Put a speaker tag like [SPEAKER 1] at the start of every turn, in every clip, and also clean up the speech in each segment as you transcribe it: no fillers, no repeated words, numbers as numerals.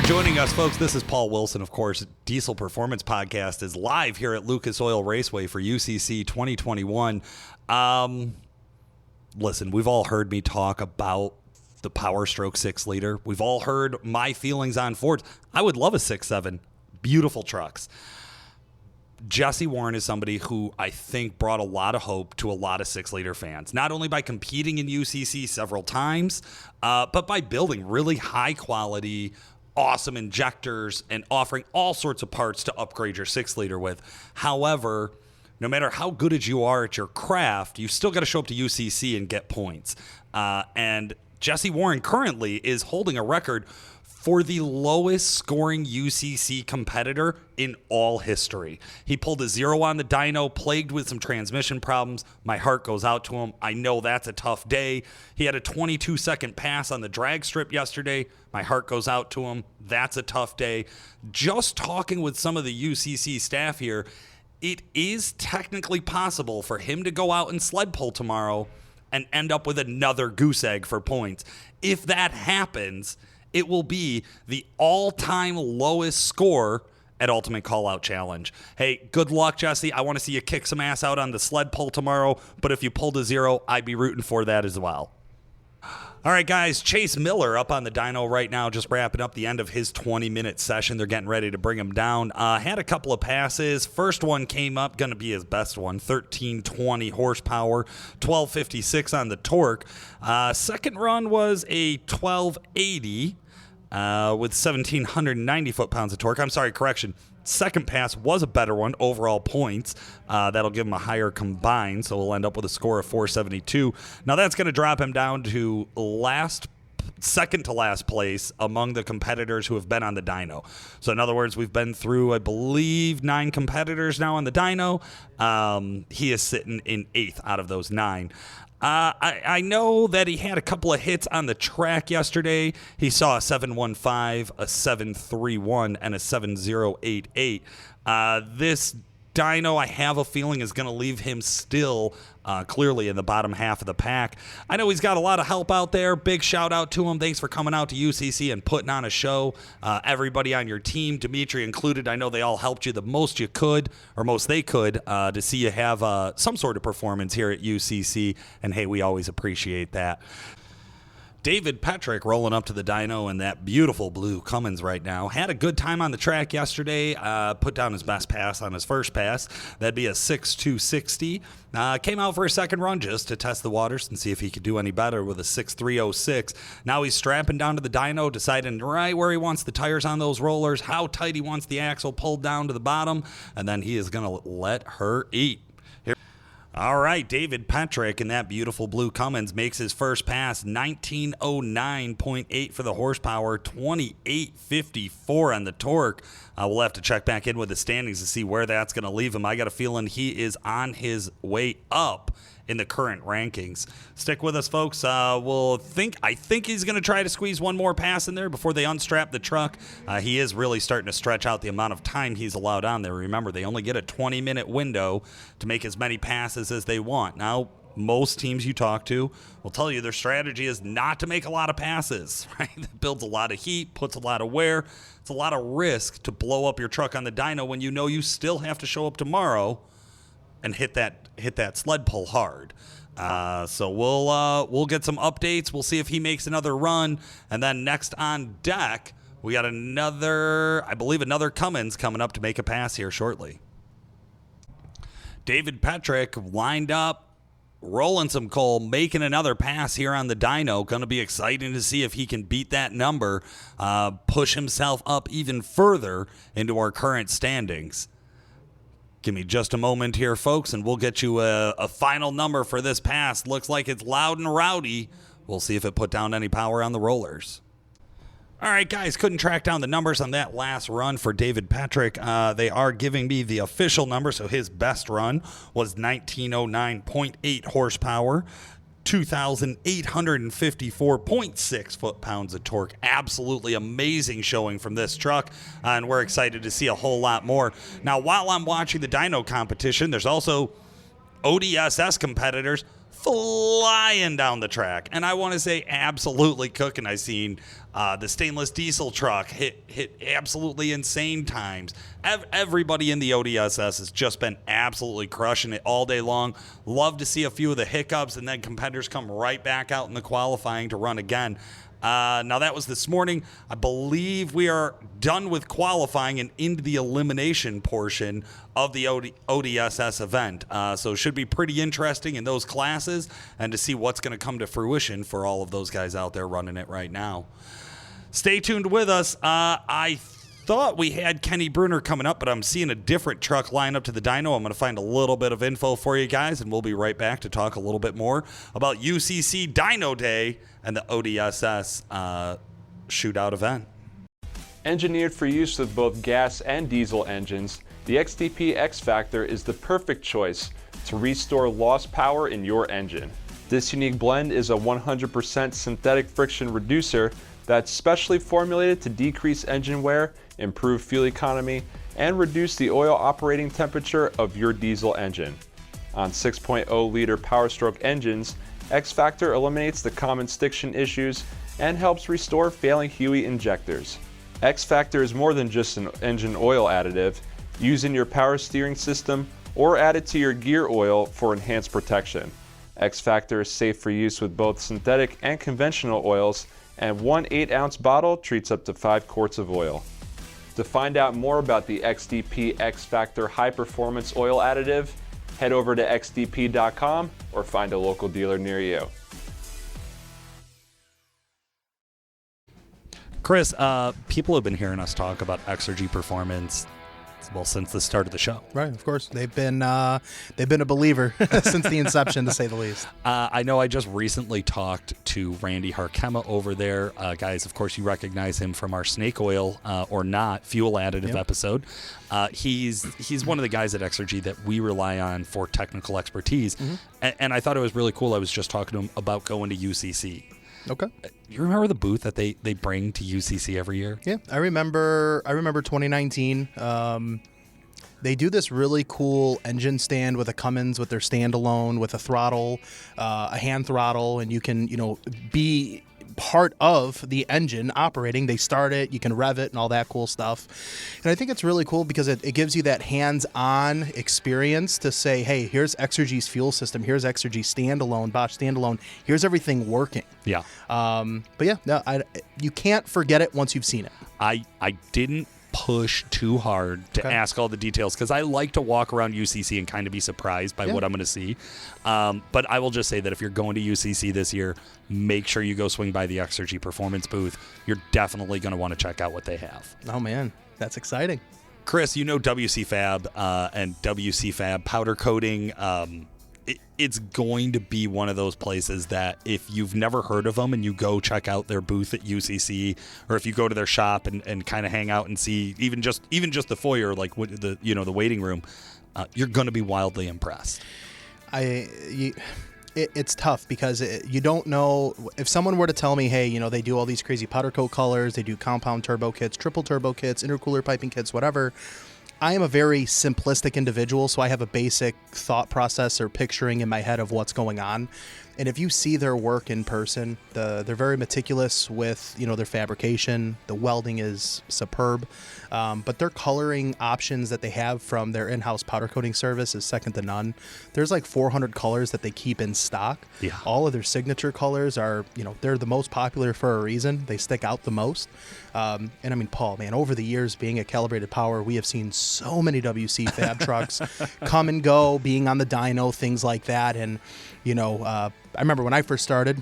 [SPEAKER 1] Joining us, folks, this is Paul Wilson, of course. Diesel Performance Podcast is live here at Lucas Oil Raceway for UCC 2021. Listen, we've all heard me talk about the Power Stroke 6-liter. We've all heard my feelings on Fords. I would love a 6.7. Beautiful trucks. Jesse Warren is somebody who I think brought a lot of hope to a lot of 6-liter fans, not only by competing in UCC several times, but by building really high-quality, awesome injectors and offering all sorts of parts to upgrade your 6-liter with. However, no matter how good as you are at your craft, you still got to show up to UCC and get points. And Jesse Warren currently is holding a record for the lowest scoring UCC competitor in all history. He pulled a 0 on the dyno, plagued with some transmission problems. My heart goes out to him. I know that's a tough day. He had a 22-second pass on the drag strip yesterday. My heart goes out to him. That's a tough day. Just talking with some of the UCC staff here, it is technically possible for him to go out and sled pull tomorrow and end up with another goose egg for points. If that happens, it will be the all-time lowest score at Ultimate Callout Challenge. Hey, good luck, Jesse. I want to see you kick some ass out on the sled pull tomorrow, but if you pulled a 0, I'd be rooting for that as well. All right, guys, Chase Miller up on the dyno right now, just wrapping up the end of his 20-minute session. They're getting ready to bring him down. Had a couple of passes. First one came up, going to be his best one, 1320 horsepower, 1256 on the torque. Second run was a 1280 with 1,790 foot-pounds of torque. I'm sorry, correction. Second pass was a better one, overall points. That'll give him a higher combined, so we'll end up with a score of 472. Now that's going to drop him down to second to last place among the competitors who have been on the dyno. So in other words, we've been through, I believe, 9 competitors now on the dyno. He is sitting in 8th out of those 9. I know that he had a couple of hits on the track yesterday. He saw a 715, a 731, and a 7088. This dyno, I have a feeling, is going to leave him still clearly in the bottom half of the pack. I know he's got a lot of help out there. Big shout out to him. Thanks for coming out to UCC and putting on a show. Everybody on your team, Dimitri included, I know they all helped you the most you could, or most they could, to see you have some sort of performance here at UCC. And hey, we always appreciate that. David Petrick rolling up to the dyno in that beautiful blue Cummins right now. Had a good time on the track yesterday. Put down his best pass on his first pass. That'd be a 6.260. Came out for a second run just to test the waters and see if he could do any better with a 6.306. Now he's strapping down to the dyno, deciding right where he wants the tires on those rollers, how tight he wants the axle pulled down to the bottom, and then he is going to let her eat. All right, David Petrick in that beautiful blue Cummins makes his first pass, 1909.8 for the horsepower, 2854 on the torque. We'll have to check back in with the standings to see where that's going to leave him. I got a feeling he is on his way up in the current rankings. Stick with us, folks. I think he's going to try to squeeze one more pass in there before they unstrap the truck. He is really starting to stretch out the amount of time he's allowed on there. Remember, they only get a 20-minute window to make as many passes as they want. Now, most teams you talk to will tell you their strategy is not to make a lot of passes, right? That builds a lot of heat, puts a lot of wear. It's a lot of risk to blow up your truck on the dyno when you know you still have to show up tomorrow and hit that sled pull hard. So we'll get some updates. We'll see if he makes another run. And then next on deck, we got another Cummins coming up to make a pass here shortly. David Petrick lined up, rolling some coal, making another pass here on the dyno. Going to be exciting to see if he can beat that number, push himself up even further into our current standings. Give me just a moment here, folks, and we'll get you a final number for this pass. Looks like it's loud and rowdy. We'll see if it put down any power on the rollers. All right, guys, couldn't track down the numbers on that last run for David Petrick. They are giving me the official number, so his best run was 1909.8 horsepower, 2,854.6 foot-pounds of torque. Absolutely amazing showing from this truck, and we're excited to see a whole lot more. Now, while I'm watching the dyno competition, there's also ODSS competitors flying down the track, and I want to say absolutely cooking. I seen The stainless diesel truck hit absolutely insane times. Everybody in the ODSS has just been absolutely crushing it all day long. Love to see a few of the hiccups, and then competitors come right back out in the qualifying to run again. Now, that was this morning. I believe we are done with qualifying and into the elimination portion of the ODSS event. So it should be pretty interesting in those classes and to see what's going to come to fruition for all of those guys out there running it right now. Stay tuned with us. I thought we had Kenny Bruner coming up, but I'm seeing a different truck line up to the dyno. I'm going to find a little bit of info for you guys, and we'll be right back to talk a little bit more about UCC Dyno Day and the ODSS shootout event.
[SPEAKER 2] Engineered for use with both gas and diesel engines, the XDP X Factor is the perfect choice to restore lost power in your engine. This unique blend is a 100% synthetic friction reducer that's specially formulated to decrease engine wear, improve fuel economy, and reduce the oil operating temperature of your diesel engine. On 6.0-liter Power Stroke engines, X Factor eliminates the common stiction issues and helps restore failing HUE injectors. X Factor is more than just an engine oil additive. Use in your power steering system or add it to your gear oil for enhanced protection. X Factor is safe for use with both synthetic and conventional oils, and one 8-ounce bottle treats up to 5 quarts of oil. To find out more about the XDP X Factor High Performance Oil Additive, head over to xdp.com or find a local dealer near you.
[SPEAKER 1] Chris, people have been hearing us talk about ergy performance, well, since the start of the show.
[SPEAKER 3] Right, of course. They've been a believer since the inception, to say the least.
[SPEAKER 1] I know I just recently talked to Randy Harkema over there. Guys, of course, you recognize him from our snake oil or not fuel additive episode. He's one of the guys at ergy that we rely on for technical expertise. And I thought it was really cool. I was just talking to him about going to UCC.
[SPEAKER 3] Okay.
[SPEAKER 1] You remember the booth that they bring to UCC every year?
[SPEAKER 3] Yeah, I remember 2019. They do this really cool engine stand with a Cummins with their standalone with a throttle, a hand throttle, and you can, be part of the engine operating. They start it, you can rev it and all that cool stuff. And I think it's really cool because it gives you that hands-on experience to say, hey, here's ergy's fuel system, here's ergy standalone, Bosch standalone, here's everything working.
[SPEAKER 1] Yeah.
[SPEAKER 3] But yeah, no, you can't forget it once you've seen it.
[SPEAKER 1] I didn't push too hard to ask all the details because I like to walk around UCC and kind of be surprised by what I'm going to see. But I will just say that if you're going to UCC this year, make sure you go swing by the ergy performance booth. You're definitely going to want to check out what they have.
[SPEAKER 3] Oh, man, that's exciting.
[SPEAKER 1] Chris, you know WC Fab and WC Fab powder coating. It's going to be one of those places that if you've never heard of them and you go check out their booth at UCC, or if you go to their shop and kind of hang out and see even just the foyer, like the waiting room, you're going to be wildly impressed.
[SPEAKER 3] It's tough because you don't know if someone were to tell me, hey, they do all these crazy powder coat colors, they do compound turbo kits, triple turbo kits, intercooler piping kits, whatever. I am a very simplistic individual, so I have a basic thought process or picturing in my head of what's going on. And if you see their work in person, they're very meticulous with, their fabrication. The welding is superb. But their coloring options that they have from their in-house powder coating service is second to none. There's like 400 colors that they keep in stock.
[SPEAKER 1] Yeah.
[SPEAKER 3] All of their signature colors are, they're the most popular for a reason. They stick out the most. And I mean, Paul, man, over the years being at Calibrated Power, we have seen so many WC Fab trucks come and go, being on the dyno, things like that. And, I remember when I first started,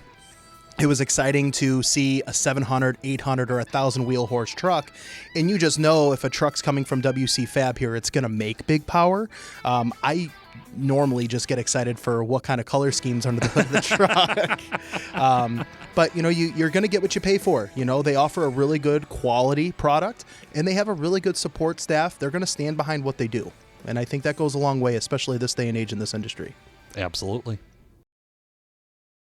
[SPEAKER 3] it was exciting to see a 700, 800, or 1,000 wheel horse truck, and you just know if a truck's coming from WC Fab here, it's going to make big power. I normally just get excited for what kind of color schemes under the hood of the truck. But, you're going to get what you pay for. They offer a really good quality product, and they have a really good support staff. They're going to stand behind what they do. And I think that goes a long way, especially this day and age in this industry.
[SPEAKER 1] Absolutely.